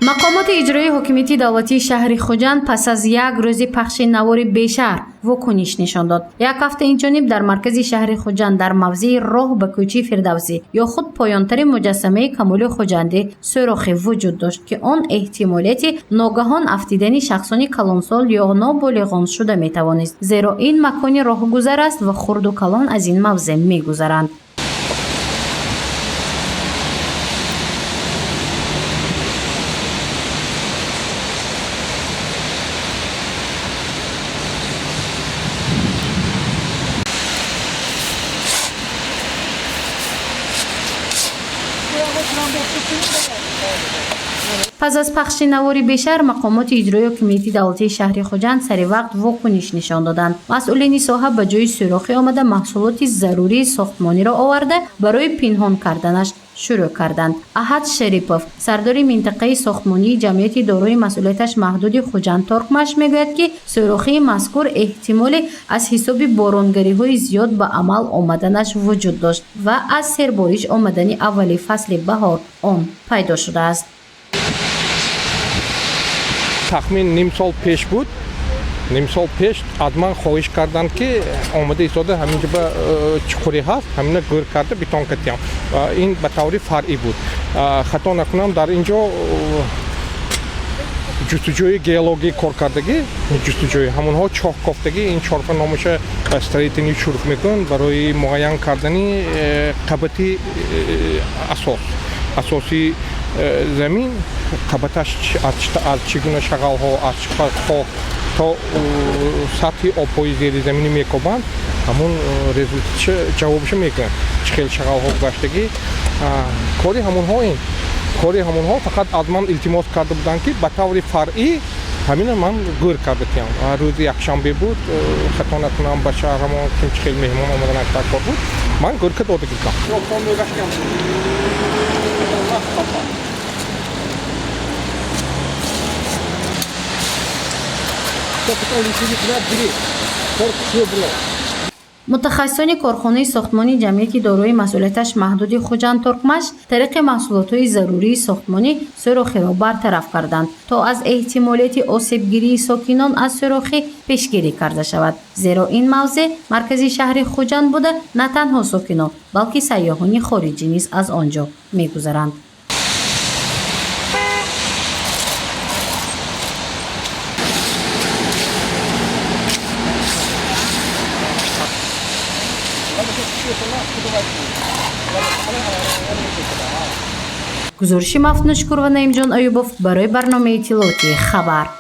мақомоти иҷроии ҳокимияти давлатии шаҳри Хуҷанд пас аз як рӯзи пахши навори бешаҳр вокуниш нишон дод. Як ҳафта инчуниб дар маркази шаҳри Хуҷанд дар мавзеи роҳ ба кӯчаи Фирдавсӣ ё худ поёнтари муҷассамаи Камолӣ Хуҷандӣ сурохе вуҷуд дошт, ки он эҳтимолияти ногаҳон афтидани шахсони калонсол ё ноболиғон шуда метавонист, зеро ин макони роҳгузар аст ва хурду калон аз ин мавзе мегузаранд. пас аз пахши навори бешаҳр мақомоти иҷроии ҳокимияти давлатии шаҳри Хуҷанд сари вақт вокуниш нишон доданд. масъулини соҳа ба ҷои сурохӣ омада маҳсулоти зарурии сохтмониро оварда барои пинҳон карданаш шурӯъ карданд. Аҳад Шарипов, сардори минтақаи сохтмонии ҷамъияти дорои масъулияташ маҳдуди Хуҷанд Торкмаш мегӯяд, ки сурохии мазкур эҳтимоле аз ҳисоби боронгариҳои зиёд ба амал омаданаш вуҷуд дошт ва аз сербориш омадани аввали фасли баҳор он пайдо шудааст. тахмин ним сол пеш буд. ним сол пеш аз ман хоҳиш карданд, ки омада истода ҳаминҷа ба чуқуре ҳаст, ҳамина гӯр карда битон катиям. ин ба таври фаръӣ буд. хато накунам, дар инҷо ҷустуҷӯи геологии коркардагӣ, ҷустуҷӯи ҳамонҳо чоҳкофтагӣ, ин чорфа номаша строительни шуруъ мекунанд барои муайян кардани қабати асоси замин. қабаташ аз чӣ гуна шағалҳо, аз хок то сатҳи обҳои зери заминӣ мекобанд, ҳамон результатша ҷавобша мекунад. Чӣ хел шағалҳо гаштагӣ, кори ҳамонҳо фақат аз ман илтимос карда буданд, ки ба таври фаръӣ ҳамина ман гӯр карда тиям. рӯзи якшанбе буд, хато накунам, ба шаҳрамон чӣ хел меҳмон омадан кор буд, ман гӯрка дода гирдам. мутахассисони корхонаи сохтмони ҷамъияти дорои масъулияташ маҳдуди Хуҷанд Торкмаш тариқи маҳсулотҳои зарурии сохтмонӣ сурохиро бартараф карданд, то аз эҳтимолияти осебгирии сокинон аз сурохӣ пешгирӣ карда шавад, зеро ин мавзе маркази шаҳри Хуҷанд буда на танҳо сокинон, балки сайёҳони хориҷӣ низ аз он ҷо мегузаранд. гузориши Мафтун Шукурова, Наимҷон Аюбов барои барномаи иттилоотии Хабар.